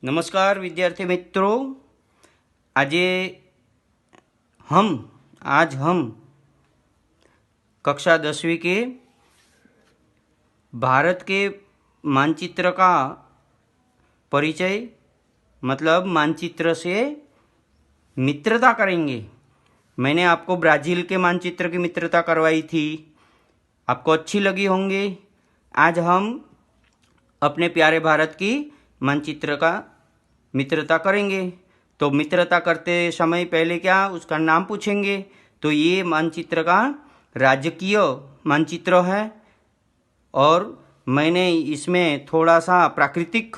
नमस्कार विद्यार्थी मित्रों। आज हम कक्षा 10वीं के भारत के मानचित्र का परिचय मतलब मानचित्र से मित्रता करेंगे। मैंने आपको ब्राज़ील के मानचित्र की मित्रता करवाई थी, आपको अच्छी लगी होंगे। आज हम अपने प्यारे भारत की मानचित्र का मित्रता करेंगे। तो मित्रता करते समय पहले क्या उसका नाम पूछेंगे। तो ये मानचित्र का राजकीय मानचित्र है और मैंने इसमें थोड़ा सा प्राकृतिक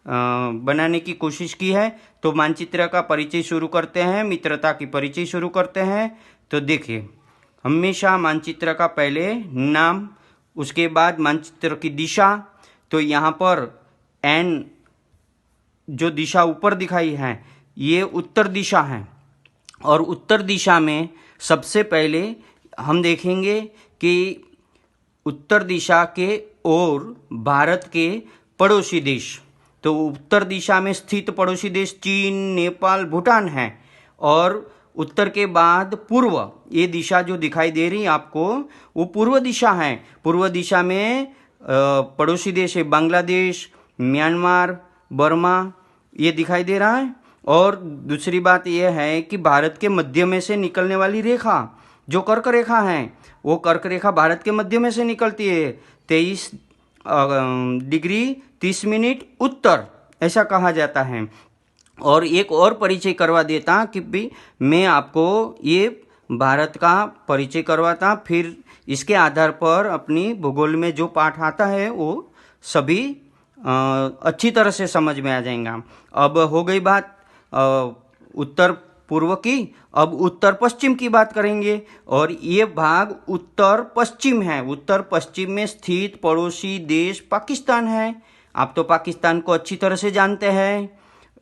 बनाने की कोशिश की है। तो मानचित्र का परिचय शुरू करते हैं, मित्रता की परिचय शुरू करते हैं। तो देखिए, हमेशा मानचित्र का पहले नाम, उसके बाद मानचित्र की दिशा। तो यहाँ पर एन जो दिशा ऊपर दिखाई है ये उत्तर दिशा है और उत्तर दिशा में सबसे पहले हम देखेंगे कि उत्तर दिशा के ओर भारत के पड़ोसी देश। तो उत्तर दिशा में स्थित पड़ोसी देश चीन, नेपाल, भूटान है और उत्तर के बाद पूर्व, ये दिशा जो दिखाई दे रही है आपको वो पूर्व दिशा है। पूर्व दिशा में पड़ोसी देश है बांग्लादेश, म्यांमार, बर्मा, ये दिखाई दे रहा है। और दूसरी बात यह है कि भारत के मध्य में से निकलने वाली रेखा जो कर्क रेखा है वो कर्क रेखा भारत के मध्य में से निकलती है। 23 डिग्री 30 मिनट उत्तर, ऐसा कहा जाता है। और एक और परिचय करवा देता कि भी मैं आपको ये भारत का परिचय करवाता, फिर इसके आधार पर अपनी भूगोल में जो पाठ आता है वो सभी अच्छी तरह से समझ में आ जाएगा। अब हो गई बात उत्तर पूर्व की, अब उत्तर पश्चिम की बात करेंगे। और ये भाग उत्तर पश्चिम है। उत्तर पश्चिम में स्थित पड़ोसी देश पाकिस्तान है। आप तो पाकिस्तान को अच्छी तरह से जानते हैं।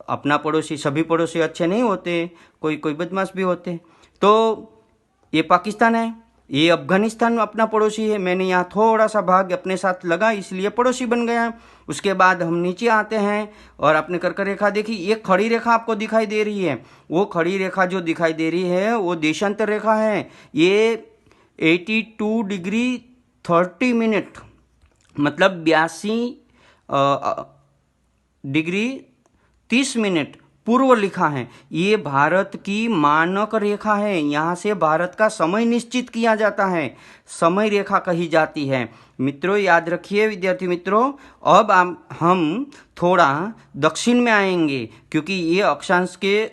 अपना पड़ोसी, सभी पड़ोसी अच्छे नहीं होते, कोई कोई बदमाश भी होते। तो ये पाकिस्तान है, ये अफगानिस्तान अपना पड़ोसी है। मैंने यहाँ थोड़ा सा भाग अपने साथ लगा इसलिए पड़ोसी बन गया। उसके बाद हम नीचे आते हैं और आपने कर्क रेखा देखी, ये खड़ी रेखा आपको दिखाई दे रही है। वो खड़ी रेखा जो दिखाई दे रही है वो देशांतर रेखा है। ये 82 डिग्री 30 मिनट मतलब 82 डिग्री 30 मिनट पूर्व लिखा है। ये भारत की मानक रेखा है। यहाँ से भारत का समय निश्चित किया जाता है, समय रेखा कही जाती है। मित्रों याद रखिए विद्यार्थी मित्रों, अब हम थोड़ा दक्षिण में आएंगे क्योंकि ये अक्षांश के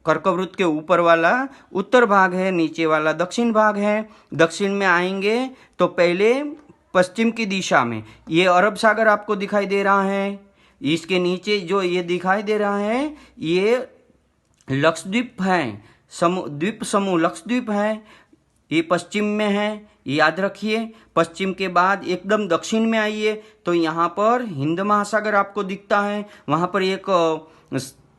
कर्कवृत्त के ऊपर वाला उत्तर भाग है, नीचे वाला दक्षिण भाग है। दक्षिण में आएंगे तो पहले पश्चिम की दिशा में ये अरब सागर आपको दिखाई दे रहा है। इसके नीचे जो ये दिखाई दे रहा है ये लक्षद्वीप है, द्वीप समूह लक्षद्वीप है। ये पश्चिम में है, याद रखिए। पश्चिम के बाद एकदम दक्षिण में आइए तो यहाँ पर हिंद महासागर आपको दिखता है। वहाँ पर एक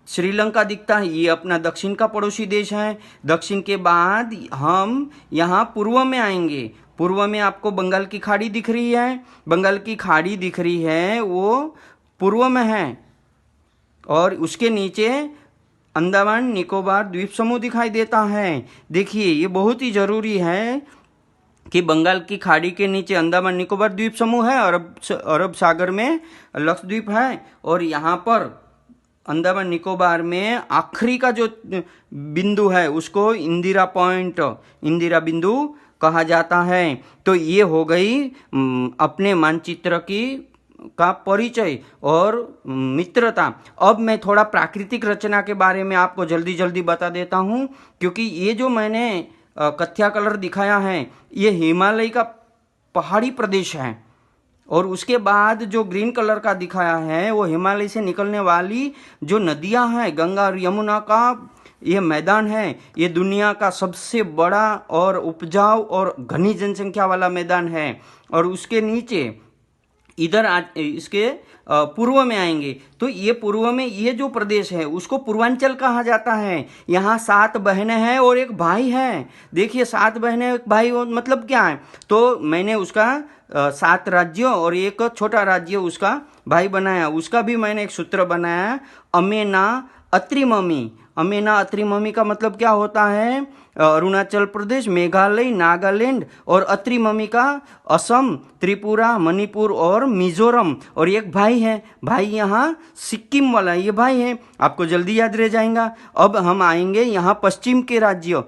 श्रीलंका दिखता है, ये अपना दक्षिण का पड़ोसी देश है। दक्षिण के बाद हम यहाँ पूर्व में आएंगे। पूर्व में आपको बंगाल की खाड़ी दिख रही है, बंगाल की खाड़ी दिख रही है वो पूर्व में है। और उसके नीचे अंडमान निकोबार द्वीप समूह दिखाई देता है। देखिए ये बहुत ही जरूरी है कि बंगाल की खाड़ी के नीचे अंडमान निकोबार द्वीप समूह है, अरब सागर में लक्षद्वीप है। और यहाँ पर अंडमान निकोबार में आखिरी का जो बिंदु है उसको इंदिरा पॉइंट, इंदिरा बिंदु कहा जाता है। तो ये हो गई अपने मानचित्र की का परिचय और मित्रता। अब मैं थोड़ा प्राकृतिक रचना के बारे में आपको जल्दी जल्दी बता देता हूँ क्योंकि ये जो मैंने कथ्या कलर दिखाया है ये हिमालय का पहाड़ी प्रदेश है और उसके बाद जो ग्रीन कलर का दिखाया है वो हिमालय से निकलने वाली जो नदियाँ हैं, गंगा और यमुना का ये मैदान है। ये दुनिया का सबसे बड़ा और उपजाऊ और घनी जनसंख्या वाला मैदान है। और उसके नीचे इधर इसके पूर्व में आएंगे तो ये पूर्व में ये जो प्रदेश है उसको पूर्वांचल कहा जाता है। यहाँ 7 बहनें हैं और एक भाई है। देखिए 7 बहनें एक भाई, मतलब क्या है, तो मैंने उसका 7 राज्यों और एक छोटा राज्य उसका भाई बनाया। उसका भी मैंने एक सूत्र बनाया, अमेना अत्रिममी। अमेना अत्रिममी का मतलब क्या होता है, अरुणाचल प्रदेश, मेघालय, नागालैंड, और अत्रिममी का असम, त्रिपुरा, मणिपुर और मिजोरम। और एक भाई है, भाई यहाँ सिक्किम वाला ये भाई है, आपको जल्दी याद रह जाएगा। अब हम आएंगे यहाँ पश्चिम के राज्य।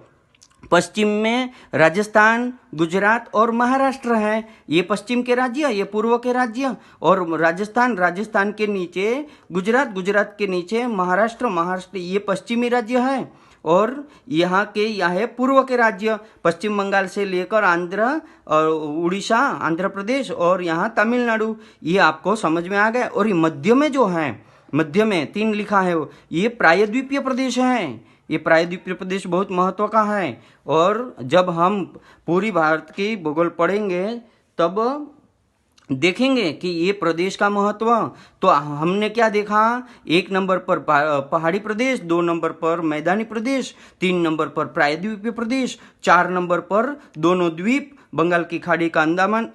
पश्चिम में राजस्थान, गुजरात और महाराष्ट्र है। ये पश्चिम के राज्य, ये पूर्व के राज्य। और राजस्थान के नीचे गुजरात के नीचे महाराष्ट्र ये पश्चिमी राज्य है। और यहाँ है पूर्व के राज्य, पश्चिम बंगाल से लेकर आंध्र और उड़ीसा, आंध्र प्रदेश और यहाँ तमिलनाडु। ये आपको समझ में आ गया। और ये मध्य में जो है, मध्य में 3 लिखा है, ये प्रायद्वीपीय प्रदेश है। ये प्रायद्वीपीय प्रदेश बहुत महत्व का है। और जब हम पूरी भारत की भूगोल पढ़ेंगे तब देखेंगे कि ये प्रदेश का महत्व। तो हमने क्या देखा, 1 नंबर पर पहाड़ी प्रदेश, 2 नंबर पर मैदानी प्रदेश, 3 नंबर पर प्रायद्वीपीय प्रदेश, 4 नंबर पर दोनों द्वीप, बंगाल की खाड़ी का अंडमान,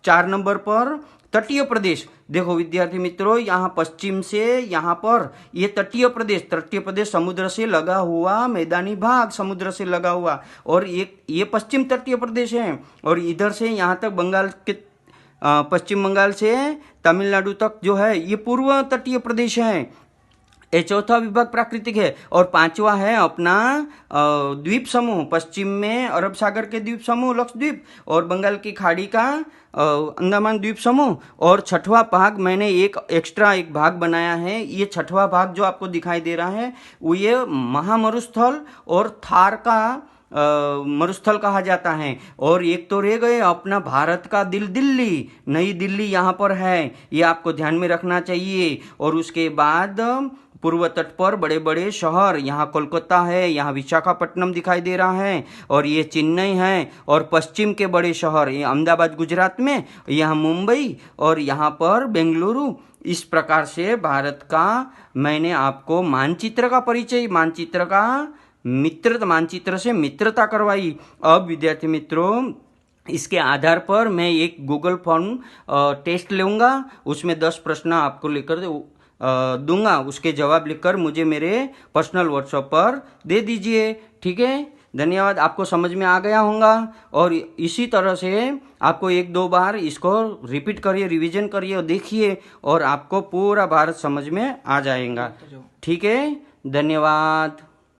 4 नंबर पर तटीय प्रदेश। देखो विद्यार्थी मित्रों, यहाँ पश्चिम से यहाँ पर ये तटीय प्रदेश समुद्र से लगा हुआ, मैदानी भाग समुद्र से लगा हुआ, और ये पश्चिम तटीय प्रदेश है। और इधर से यहाँ तक बंगाल के पश्चिम बंगाल से तमिलनाडु तक जो है ये पूर्व तटीय प्रदेश है। ये चौथा विभाग प्राकृतिक है। और 5वां है अपना द्वीप समूह, पश्चिम में अरब सागर के द्वीप समूह लक्षद्वीप और बंगाल की खाड़ी का अंडमान द्वीप समूह। और 6वां भाग मैंने एक एक्स्ट्रा भाग बनाया है। ये 6वां भाग जो आपको दिखाई दे रहा है वो ये महामरुस्थल और थार का मरुस्थल कहा जाता है। और एक तो रह गए अपना भारत का दिल्ली, नई दिल्ली यहाँ पर है, ये आपको ध्यान में रखना चाहिए। और उसके बाद पूर्व तट पर बड़े बड़े शहर, यहाँ कोलकाता है, यहाँ विशाखापट्टनम दिखाई दे रहा है, और ये चेन्नई है। और पश्चिम के बड़े शहर, ये अहमदाबाद गुजरात में, यहाँ मुंबई और यहाँ पर बेंगलुरु। इस प्रकार से भारत का मैंने आपको मानचित्र का परिचय, मानचित्र से मित्रता करवाई। अब विद्यार्थी मित्रों, इसके आधार पर मैं एक गूगल फॉर्म टेस्ट लूँगा, उसमें 10 प्रश्न आपको लेकर दूंगा। उसके जवाब लिखकर मुझे मेरे पर्सनल व्हाट्सएप पर दे दीजिए। ठीक है, धन्यवाद। आपको समझ में आ गया होगा। और इसी तरह से आपको 1-2 बार इसको रिपीट करिए, रिवीजन करिए और देखिए, और आपको पूरा भारत समझ में आ जाएगा। ठीक है, धन्यवाद।